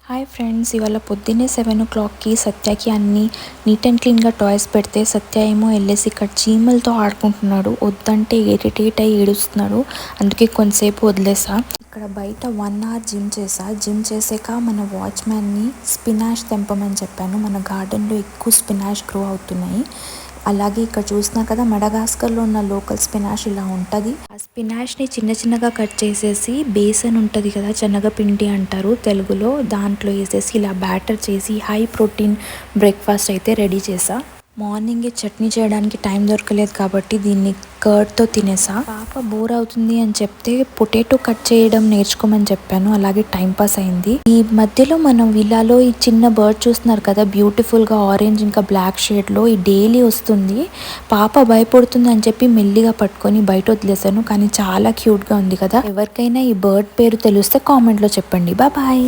Hi friends, ఇవాళ పొద్దున్నే 7 o'clockకి సత్యకి అన్ని నీట్ అండ్ క్లీన్గా టాయ్స్ పెడితే సత్య ఏమో వెళ్ళేసి ఇక్కడ చీమలతో ఆడుకుంటున్నాడు. వద్దంటే ఇరిటేట్ అయ్యి ఏడుస్తున్నాడు. అందుకే కొంతసేపు వదిలేసా. ఇక్కడ బయట 1 hour జిమ్ చేసాక మన వాచ్మ్యాన్ని స్పినాష్ తెంపమని చెప్పాను. మన గార్డెన్లో ఎక్కువ స్పినాష్ గ్రో అవుతున్నాయి. అలాగే ఇక్కడ చూస్తున్నారు కదా, మెడగాస్కర్లో ఉన్న లోకల్ స్పినాష్ ఇలా ఉంటుంది. ఆ స్పినాష్ని చిన్న చిన్నగా కట్ చేసేసి బేసన్ ఉంటుంది కదా, శనగపిండి అంటారు తెలుగులో, దాంట్లో వేసేసి ఇలా బ్యాటర్ చేసి హై ప్రోటీన్ బ్రేక్ఫాస్ట్ అయితే రెడీ చేసా. మార్నింగే చట్నీ చేయడానికి టైం దొరకలేదు కాబట్టి దీన్ని కర్డ్తో తినేసా. పాప బోర్ అవుతుంది అని చెప్తే పొటాటో కట్ చేయడం నేర్చుకోమని చెప్పాను. అలాగే టైం పాస్ అయింది. ఈ మధ్యలో మనం విల్లాలో ఈ చిన్న బర్డ్ చూస్తున్నారు కదా, బ్యూటిఫుల్గా ఆరెంజ్ ఇంకా బ్లాక్ షేడ్లో, ఈ డైలీ వస్తుంది. పాప భయపడుతుంది అని చెప్పి మెల్లిగా పట్టుకొని బయట వదిలేసాను. కానీ చాలా క్యూట్గా ఉంది కదా. ఎవరికైనా ఈ బర్డ్ పేరు తెలిస్తే కామెంట్లో చెప్పండి. బాయ్.